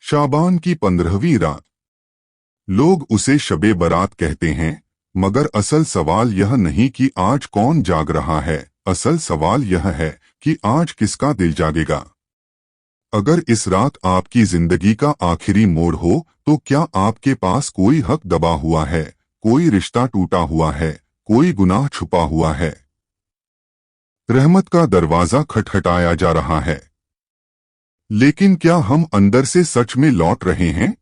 शाबान की 15वीं रात। लोग उसे शबे बरात कहते हैं, मगर असल सवाल यह नहीं कि आज कौन जाग रहा है। असल सवाल यह है कि आज किसका दिल जागेगा। अगर इस रात आपकी जिंदगी का आखिरी मोड़ हो तो क्या आपके पास कोई हक दबा हुआ है, कोई रिश्ता टूटा हुआ है, कोई गुनाह छुपा हुआ है। रहमत का दरवाजा खटखटाया जा रहा है, लेकिन क्या हम अंदर से सच में लौट रहे हैं?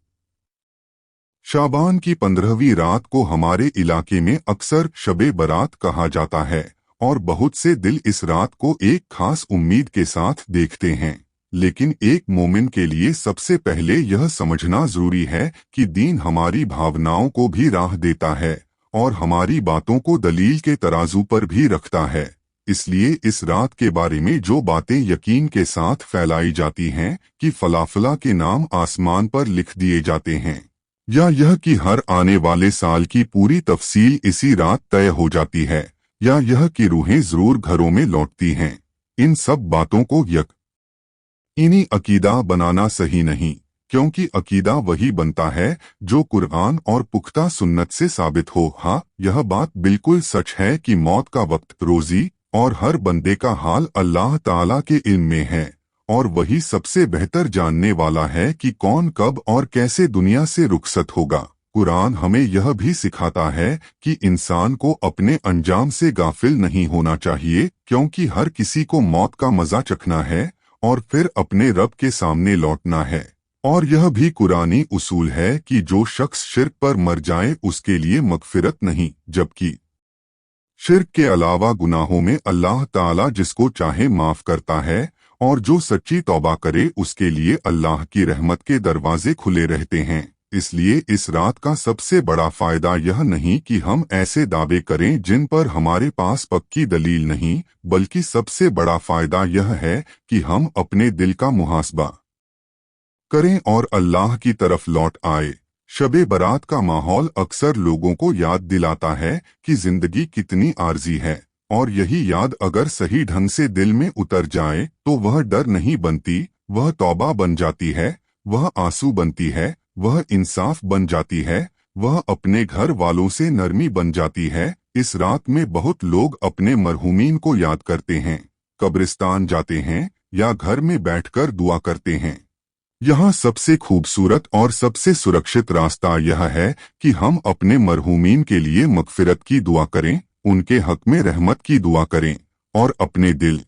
शाबान की 15वीं रात को हमारे इलाके में अक्सर शबे बरात कहा जाता है और बहुत से दिल इस रात को एक खास उम्मीद के साथ देखते हैं। लेकिन एक मोमिन के लिए सबसे पहले यह समझना जरूरी है कि दीन हमारी भावनाओं को भी राह देता है और हमारी बातों को दलील के तराजू पर भी रखता है। इसलिए इस रात के बारे में जो बातें यकीन के साथ फैलाई जाती हैं कि फलाफला के नाम आसमान पर लिख दिए जाते हैं, या यह कि हर आने वाले साल की पूरी तफसील इसी रात तय हो जाती है, या यह कि रूहें जरूर घरों में लौटती हैं, इन सब बातों को यकीनी अकीदा बनाना सही नहीं, क्योंकि अकीदा वही बनता है जो कुरान और पुख्ता सुन्नत से साबित हो। हाँ, यह बात बिल्कुल सच है कि मौत का वक्त, रोजी और हर बंदे का हाल अल्लाह ताला के इल्म में है और वही सबसे बेहतर जानने वाला है कि कौन कब और कैसे दुनिया से रुखसत होगा। कुरान हमें यह भी सिखाता है कि इंसान को अपने अंजाम से गाफिल नहीं होना चाहिए, क्योंकि हर किसी को मौत का मजा चखना है और फिर अपने रब के सामने लौटना है। और यह भी कुरानी उसूल है कि जो शख्स शिर्क पर मर जाए उसके लिए मगफिरत नहीं, जबकि शिर्क के अलावा गुनाहों में अल्लाह ताला जिसको चाहे माफ करता है और जो सच्ची तौबा करे उसके लिए अल्लाह की रहमत के दरवाजे खुले रहते हैं। इसलिए इस रात का सबसे बड़ा फायदा यह नहीं कि हम ऐसे दावे करें जिन पर हमारे पास पक्की दलील नहीं, बल्कि सबसे बड़ा फायदा यह है कि हम अपने दिल का मुहासबा करें और अल्लाह की तरफ लौट आए। शबे बरात का माहौल अक्सर लोगों को याद दिलाता है कि जिंदगी कितनी आर्जी है, और यही याद अगर सही ढंग से दिल में उतर जाए तो वह डर नहीं बनती, वह तौबा बन जाती है, वह आंसू बनती है, वह इंसाफ बन जाती है, वह अपने घर वालों से नरमी बन जाती है। इस रात में बहुत लोग अपने मरहूमीन को याद करते हैं, कब्रिस्तान जाते हैं या घर में बैठकर दुआ करते हैं। यहाँ सबसे खूबसूरत और सबसे सुरक्षित रास्ता यह है कि हम अपने मरहूमीन के लिए मगफिरत की दुआ करें, उनके हक में रहमत की दुआ करें और अपने दिल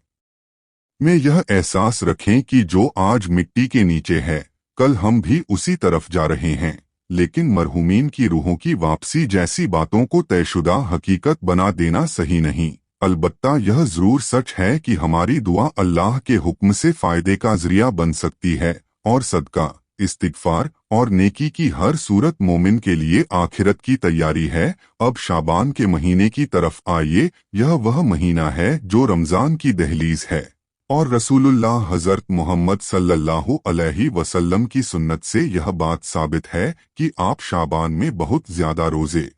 में यह एहसास रखें कि जो आज मिट्टी के नीचे है, कल हम भी उसी तरफ जा रहे हैं। लेकिन मरहूमीन की रूहों की वापसी जैसी बातों को तयशुदा हकीकत बना देना सही नहीं। अलबत्ता यह जरूर सच है कि हमारी दुआ अल्लाह के हुक्म से फायदे का जरिया बन सकती है और सदका, इस्तिगफार और नेकी की हर सूरत मोमिन के लिए आखिरत की तैयारी है। अब शाबान के महीने की तरफ आइए। यह वह महीना है जो रमजान की दहलीज है और रसूलुल्लाह हज़रत मोहम्मद सल्लल्लाहु अलैहि वसल्लम की सुन्नत से यह बात साबित है कि आप शाबान में बहुत ज्यादा रोजे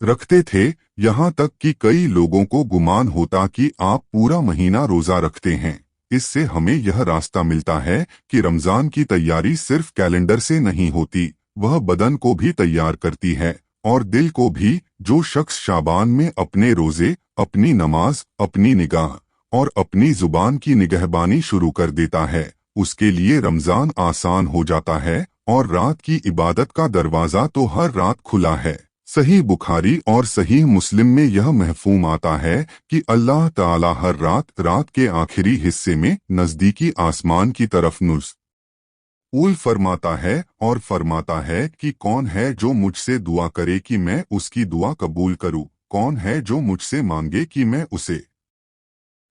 रखते थे, यहाँ तक कि कई लोगों को गुमान होता कि आप पूरा महीना रोजा रखते हैं। इससे हमें यह रास्ता मिलता है कि रमजान की तैयारी सिर्फ कैलेंडर से नहीं होती, वह बदन को भी तैयार करती है और दिल को भी। जो शख्स शाबान में अपने रोजे, अपनी नमाज, अपनी निगाह और अपनी जुबान की निगहबानी शुरू कर देता है, उसके लिए रमजान आसान हो जाता है और रात की इबादत का दरवाजा तो हर रात खुला है। सही बुखारी और सही मुस्लिम में यह महफूम आता है कि अल्लाह ताला हर रात के आखिरी हिस्से में नजदीकी आसमान की तरफ नुज़ूल फरमाता है और फरमाता है कि कौन है जो मुझसे दुआ करे कि मैं उसकी दुआ कबूल करूं, कौन है जो मुझसे मांगे कि मैं उसे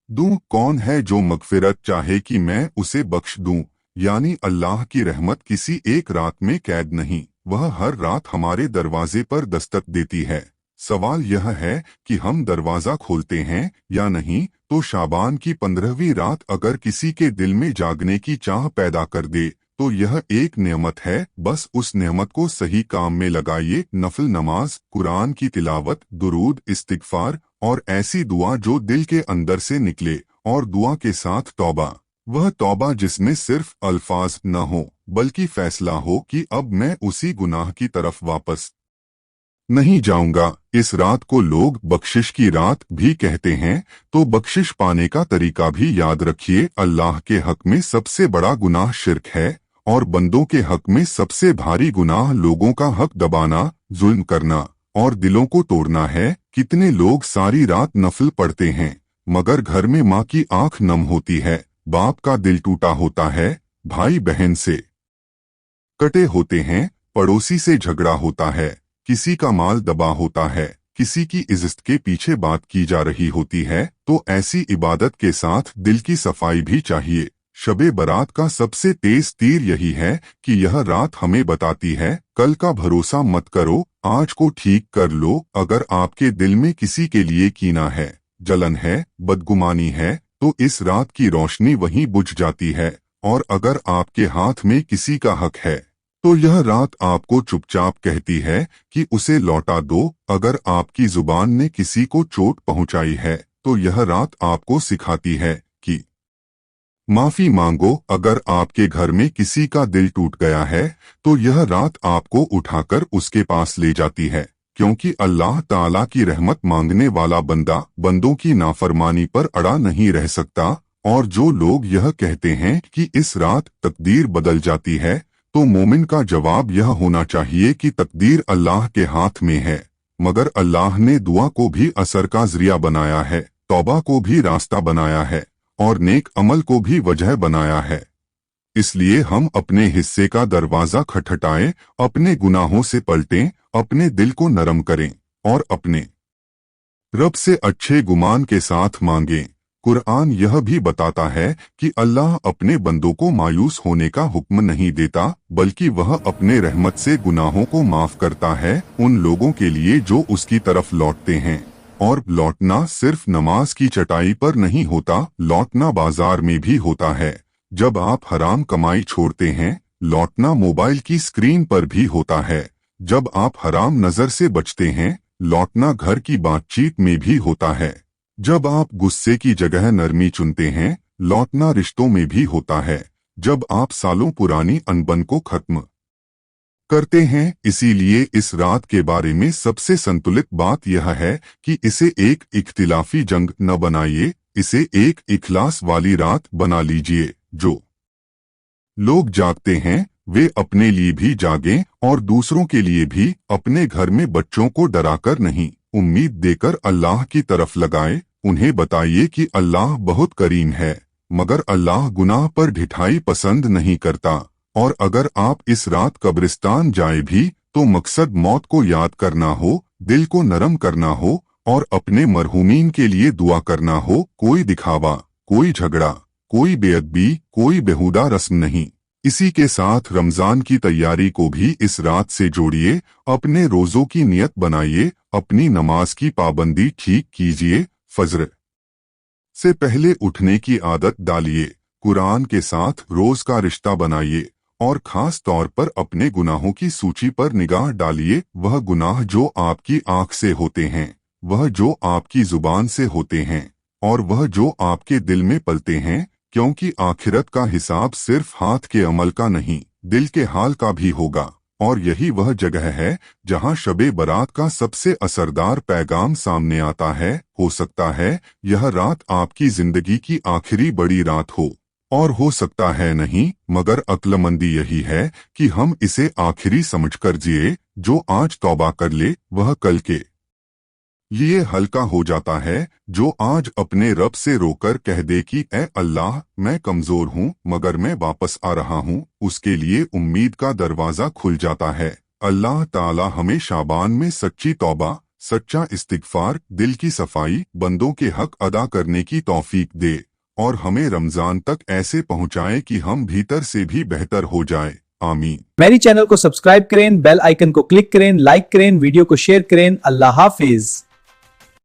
दूं, कौन है जो मगफिरत चाहे कि मैं उसे बख्श दूं। यानी अल्लाह की रहमत किसी एक रात में कैद नहीं, वह हर रात हमारे दरवाजे पर दस्तक देती है। सवाल यह है कि हम दरवाजा खोलते हैं या नहीं। तो शाबान की 15वीं रात अगर किसी के दिल में जागने की चाह पैदा कर दे तो यह एक नेमत है। बस उस नेमत को सही काम में लगाइए। नफल नमाज, कुरान की तिलावत, दुरूद, इस्तिगफार और ऐसी दुआ जो दिल के अंदर से निकले, और दुआ के साथ तौबा। वह तौबा जिसमें सिर्फ अल्फाज न हो बल्कि फैसला हो कि अब मैं उसी गुनाह की तरफ वापस नहीं जाऊंगा। इस रात को लोग बख्शिश की रात भी कहते हैं, तो बख्शिश पाने का तरीका भी याद रखिए। अल्लाह के हक में सबसे बड़ा गुनाह शिर्क है और बंदों के हक में सबसे भारी गुनाह लोगों का हक दबाना, जुल्म करना और दिलों को तोड़ना है। कितने लोग सारी रात नफल पढ़ते हैं मगर घर में माँ की आंख नम होती है, बाप का दिल टूटा होता है, भाई बहन से कटे होते हैं, पड़ोसी से झगड़ा होता है, किसी का माल दबा होता है, किसी की इज्जत के पीछे बात की जा रही होती है, तो ऐसी इबादत के साथ दिल की सफाई भी चाहिए। शबे बरात का सबसे तेज तीर यही है कि यह रात हमें बताती है, कल का भरोसा मत करो, आज को ठीक कर लो। अगर आपके दिल में किसी के लिए कीना है, जलन है, बदगुमानी है, तो इस रात की रोशनी वहीं बुझ जाती है। और अगर आपके हाथ में किसी का हक है तो यह रात आपको चुपचाप कहती है कि उसे लौटा दो। अगर आपकी जुबान ने किसी को चोट पहुंचाई है तो यह रात आपको सिखाती है कि माफी मांगो। अगर आपके घर में किसी का दिल टूट गया है तो यह रात आपको उठाकर उसके पास ले जाती है, क्योंकि अल्लाह ताला की रहमत मांगने वाला बंदा बंदों की नाफरमानी पर अड़ा नहीं रह सकता। और जो लोग यह कहते हैं कि इस रात तकदीर बदल जाती है, तो मोमिन का जवाब यह होना चाहिए कि तकदीर अल्लाह के हाथ में है, मगर अल्लाह ने दुआ को भी असर का जरिया बनाया है, तौबा को भी रास्ता बनाया है और नेक अमल को भी वजह बनाया है। इसलिए हम अपने हिस्से का दरवाजा खटखटाएं, अपने गुनाहों से पलटें, अपने दिल को नरम करें और अपने रब से अच्छे गुमान के साथ मांगें। कुरान यह भी बताता है कि अल्लाह अपने बंदों को मायूस होने का हुक्म नहीं देता, बल्कि वह अपने रहमत से गुनाहों को माफ करता है उन लोगों के लिए जो उसकी तरफ लौटते हैं। और लौटना सिर्फ नमाज की चटाई पर नहीं होता, लौटना बाजार में भी होता है। जब आप हराम कमाई छोड़ते हैं, लौटना मोबाइल की स्क्रीन पर भी होता है। जब आप हराम नजर से बचते हैं, लौटना घर की बातचीत में भी होता है। जब आप गुस्से की जगह नरमी चुनते हैं, लौटना रिश्तों में भी होता है। जब आप सालों पुरानी अनबन को खत्म करते हैं। इसीलिए इस रात के बारे में सबसे संतुलित बात यह है कि इसे एक इख्तिलाफी जंग न बनाइए, इसे एक इखलास वाली रात बना लीजिए। जो लोग जागते हैं वे अपने लिए भी जागें और दूसरों के लिए भी। अपने घर में बच्चों को डराकर नहीं, उम्मीद देकर अल्लाह की तरफ लगाएं। उन्हें बताइए कि अल्लाह बहुत करीम है, मगर अल्लाह गुनाह पर ढिठाई पसंद नहीं करता। और अगर आप इस रात कब्रिस्तान जाए भी तो मकसद मौत को याद करना हो, दिल को नरम करना हो और अपने मरहूमीन के लिए दुआ करना हो। कोई दिखावा, कोई झगड़ा, कोई बेअदबी, कोई बेहुदा रस्म नहीं। इसी के साथ रमजान की तैयारी को भी इस रात से जोड़िए। अपने रोजों की नियत बनाइए, अपनी नमाज की पाबंदी ठीक कीजिए, फज्र से पहले उठने की आदत डालिए, कुरान के साथ रोज का रिश्ता बनाइए और खास तौर पर अपने गुनाहों की सूची पर निगाह डालिए। वह गुनाह जो आपकी आंख से होते हैं, वह जो आपकी जुबान से होते हैं और वह जो आपके दिल में पलते हैं, क्योंकि आखिरत का हिसाब सिर्फ हाथ के अमल का नहीं, दिल के हाल का भी होगा। और यही वह जगह है जहां शबे बरात का सबसे असरदार पैगाम सामने आता है। हो सकता है यह रात आपकी जिंदगी की आखिरी बड़ी रात हो, और हो सकता है नहीं, मगर अक्लमंदी यही है कि हम इसे आखिरी समझकर जिए। जो आज तौबा कर ले वह कल के लिए हल्का हो जाता है। जो आज अपने रब से रोकर कह दे कि ए अल्लाह, मैं कमजोर हूँ मगर मैं वापस आ रहा हूँ, उसके लिए उम्मीद का दरवाजा खुल जाता है। अल्लाह ताला हमें शाबान में सच्ची तौबा, सच्चा इस्तिगफार, दिल की सफाई, बंदों के हक अदा करने की तौफीक दे और हमें रमजान तक ऐसे पहुँचाए कि हम भीतर से भी बेहतर हो जाए। आमीन। मेरी चैनल को सब्सक्राइब करें, बेल आइकन को क्लिक करें, लाइक करें, वीडियो को शेयर करें। अल्लाह हाफिज।